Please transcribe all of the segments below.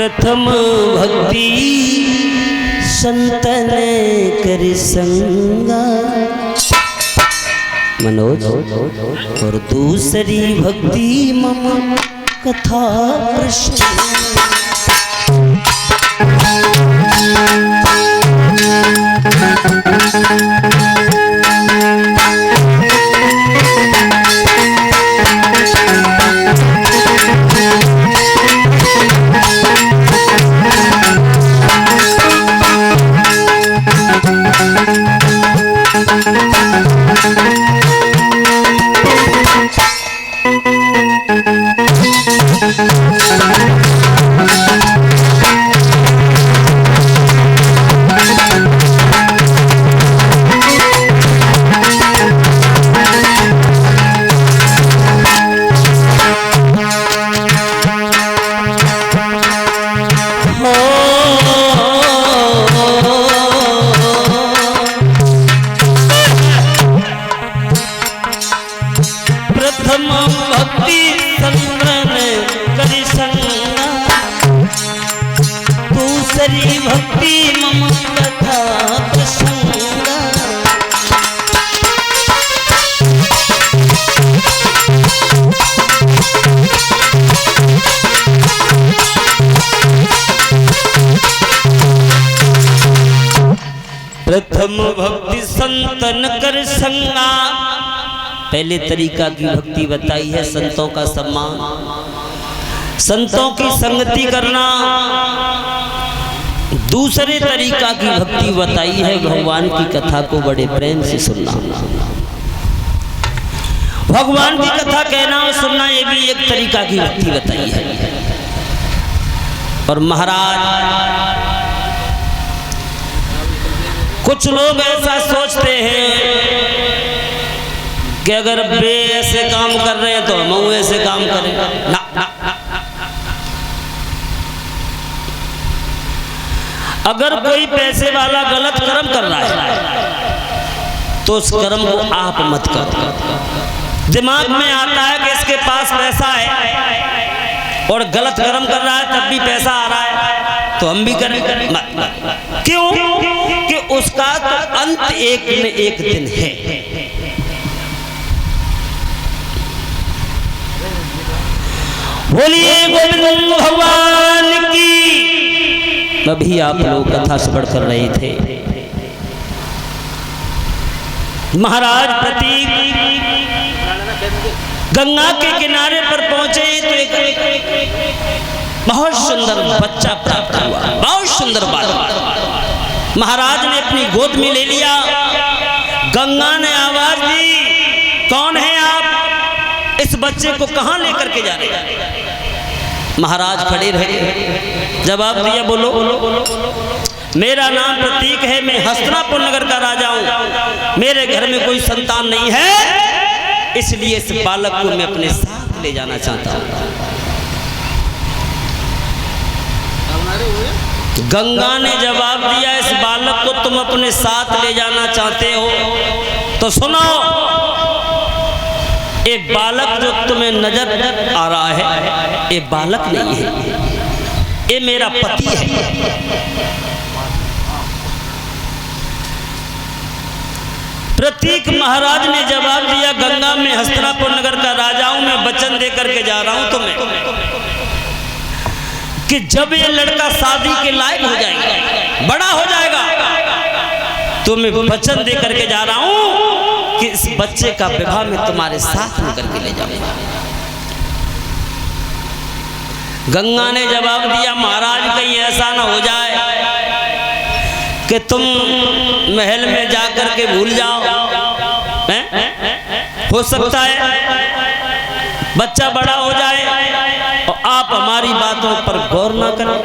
प्रथम भक्ति संतन कर संगा मनोज, और दूसरी भक्ति मम कथा प्रसंग। प्रथम भक्ति संतन कर संगा। पहले तरीका की भक्ति बताई है संतों का सम्मान, संतों की संगति करना। दूसरे तरीका की भक्ति बताई है भगवान की कथा को बड़े प्रेम से सुनना, भगवान की कथा कहना और सुनना, ये भी एक तरीका की भक्ति बताई है। और महाराज, कुछ लोग ऐसा सोचते हैं कि अगर बे ऐसे काम कर रहे हैं तो हम ऐसे काम करें। ना, ना, ना। अगर कोई पैसे वाला गलत कर्म कर रहा है तो उस कर्म को आप मत करो। दिमाग में आता है कि इसके पास पैसा है और गलत कर्म कर रहा है तब भी पैसा आ रहा है तो हम भी करें। क्यों? कि उसका तो अंत एक न एक दिन है। बोलिए गोविंद भगवान की। अभी आप लोग कथा श्रवण कर रहे थे। महाराज प्रतीक गंगा के किनारे पर पहुंचे तो एक बहुत सुंदर बच्चा प्राप्त हुआ। बहुत सुंदर बात। महाराज ने अपनी गोद में ले लिया। गंगा ने आवाज दी, कौन है आप? इस बच्चे को कहां लेकर के जा रहे हैं? महाराज खड़े रहे, जवाब दिया, बोलो। मेरा नाम प्रतीक है, मैं हस्तिनापुर नगर का राजा हूं। मेरे घर में कोई संतान नहीं है, इसलिए इस बालक को मैं अपने साथ ले जाना चाहता हूं। गंगा ने जवाब दिया, इस बालक को तुम अपने साथ ले जाना चाहते हो तो सुनो, ये बालक जो तुम्हें नजर आ रहा है ये बालक नहीं है, ये मेरा पति है। प्रतीक महाराज ने जवाब दिया, गंगा में हस्तिनापुर नगर का राजा हूं, मैं वचन दे करके जा रहा हूं तुम्हें कि जब ये लड़का शादी के लायक हो जाएगा, बड़ा हो जाएगा, तो मैं वचन दे करके जा रहा हूं कि इस बच्चे का विवाह मैं तुम्हारे साथ में करके ले जाऊंगा। गंगा ने जवाब दिया, महाराज कहीं ऐसा ना हो जाए कि तुम महल में जाकर के भूल जाओ। हो सकता है बच्चा बड़ा हो जाए और आप हमारी बातों पर गौर ना करें।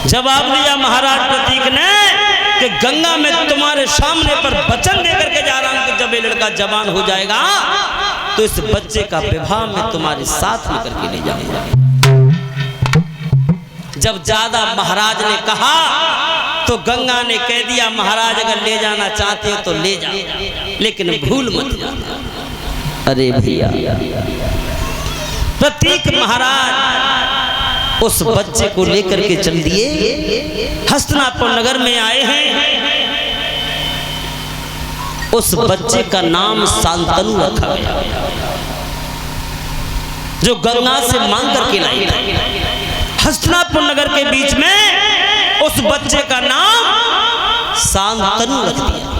जवाब दिया महाराज प्रतीक ने कि गंगा में तुम्हारे सामने पर वचन देकर के जा रहा हूं कि जब ये लड़का जवान हो जाएगा तो इस बच्चे का विवाह मैं तुम्हारे साथ में करके ले जाऊंगा। जब ज्यादा महाराज ने कहा तो गंगा ने कह दिया, महाराज अगर ले जाना चाहते हो तो ले जाओ, लेकिन भूल मत जाना। अरे भैया, प्रतीक महाराज उस बच्चे को लेकर के चल दिए, हस्तिनापुर नगर में आए हैं। उस बच्चे का नाम शांतनु रखा गया, जो गंगा से मांग करके लाई। हस्तिनापुर नगर के बीच में उस बच्चे का नाम शांतनु रख दिया।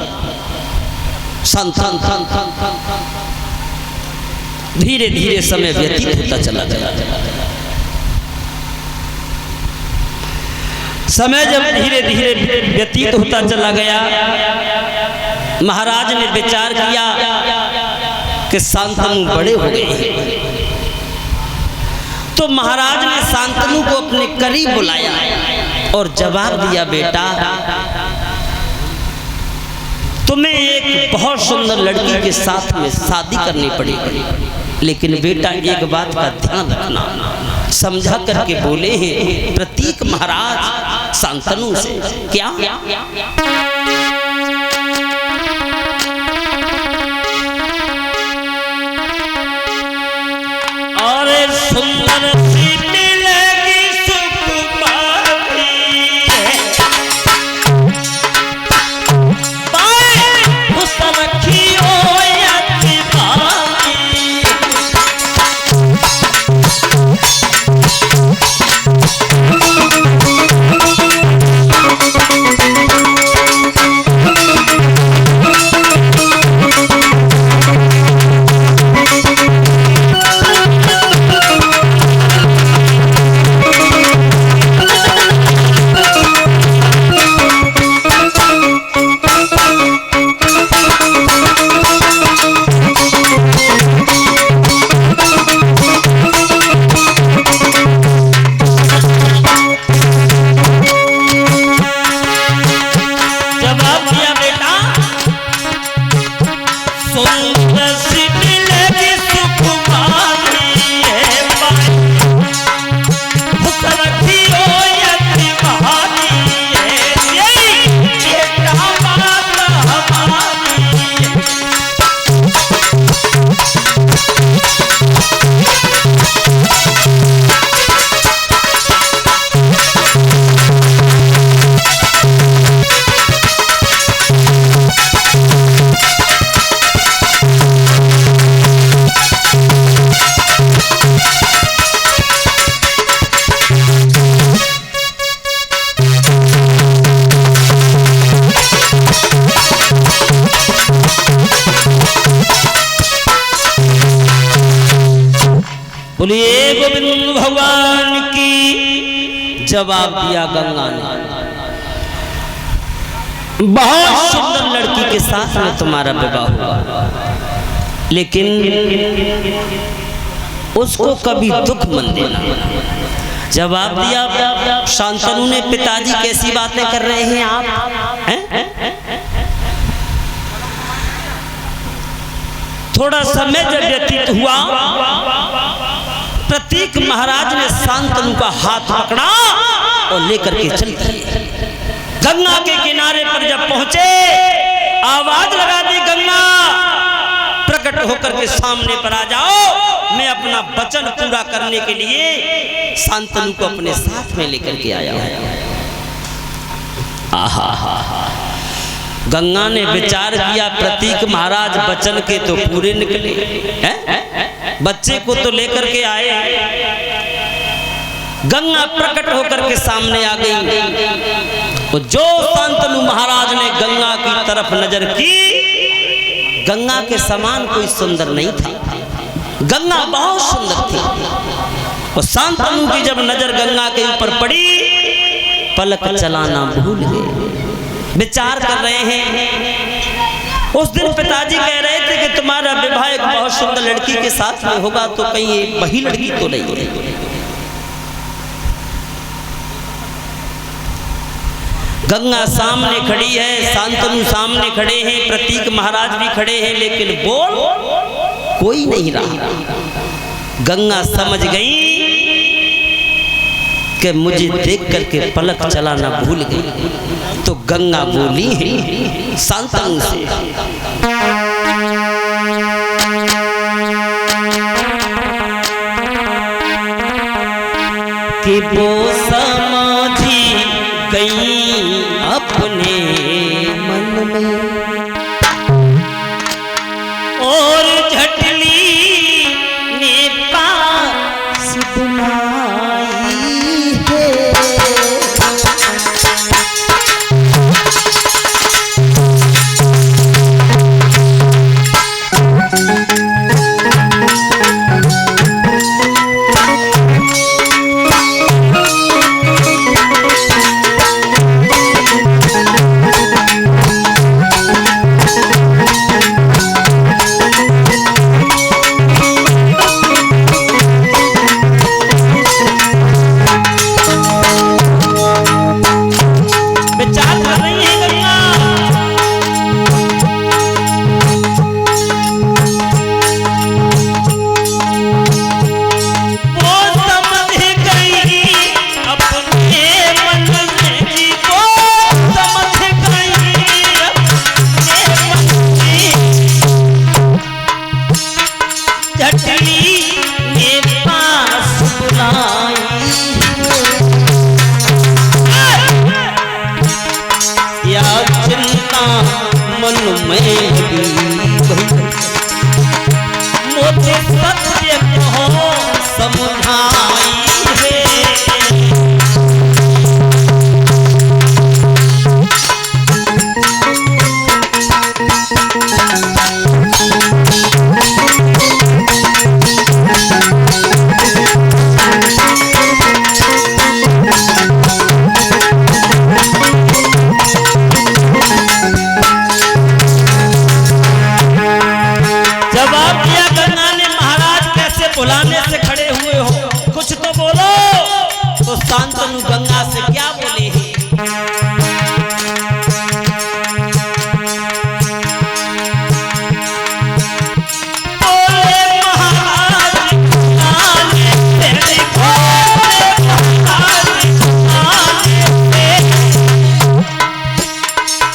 धीरे धीरे समय व्यतीत होता चला गया। समय जब धीरे धीरे व्यतीत होता चला गया, महाराज ने विचार किया कि शांतनु बड़े हो गए, तो महाराज ने शांतनु को अपने करीब बुलाया और जवाब दिया, बेटा तुम्हें एक बहुत सुंदर लड़की के साथ में शादी करनी पड़ेगी, लेकिन बेटा एक बात का ध्यान रखना। समझा करके बोले हैं प्रतीक महाराज शांतनु से, क्या? अरे सुंदर सी मिलेगी सुकुमारी, बोलिए गोविंद भगवान की। जवाब दिया गंगा ने, बहुत सुंदर लड़की के साथ में तुम्हारा विवाह हुआ, लेकिन उसको कभी दुख मन देना। जवाब दिया शांतनु ने, पिताजी कैसी बातें कर रहे हैं आप हैं? थोड़ा समय जब व्यतीत हुआ, प्रतीक महाराज ने शांतनु का हाथ पकड़ा और लेकर के चल दिए। गंगा के किनारे पर जब पहुंचे, आवाज लगा दी, गंगा प्रकट होकर के सामने पर आ जाओ, मैं अपना वचन पूरा करने के लिए शांतनु को अपने साथ में लेकर के आया हूं। आहा, गंगा ने विचार किया, प्रतीक महाराज वचन के तो पूरे निकले हैं? बच्चे को तो लेकर के आए। गंगा प्रकट होकर के सामने आ गई, तो जो शांतनु महाराज ने गंगा की तरफ नजर की, गंगा के समान कोई सुंदर नहीं था। गंगा बहुत सुंदर थी, और शांतनु की जब नजर गंगा के ऊपर पड़ी, पलक चलाना भूल गए। विचार कर रहे हैं, उस दिन पिताजी कह रहे थे कि तुम्हारा विवाह एक बहुत सुंदर लड़की के साथ में होगा, तो कहीं वही लड़की तो नहीं है। गंगा सामने खड़ी है, शांतनु सामने खड़े हैं, प्रतीक महाराज भी खड़े हैं, लेकिन बोल कोई नहीं रहा। गंगा समझ गई कि मुझे देख करके पलक चलाना भूल गई, तो गंगा बोली है शांतनु से, कि वो समझी गई अपने मन में और झटली ने पास बुलाई है। मन में मुझे सत्य कहो समझाई है। बुलाने से खड़े हुए हो, कुछ तो बोलो। तो शांतनु गंगा से क्या बोले हैं?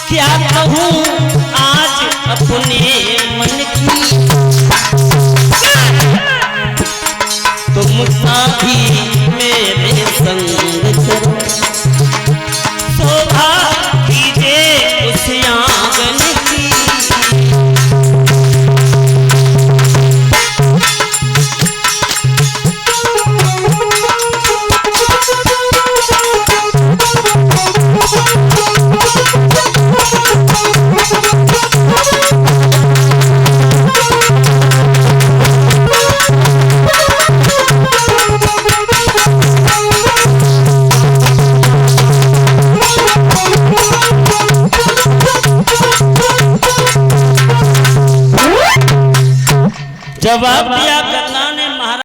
क्या कहूँ आज अपने मन की, तुम साथी मेरे संग चलो, शोभा कीजिए उस आंगन की। जवाब दिया करना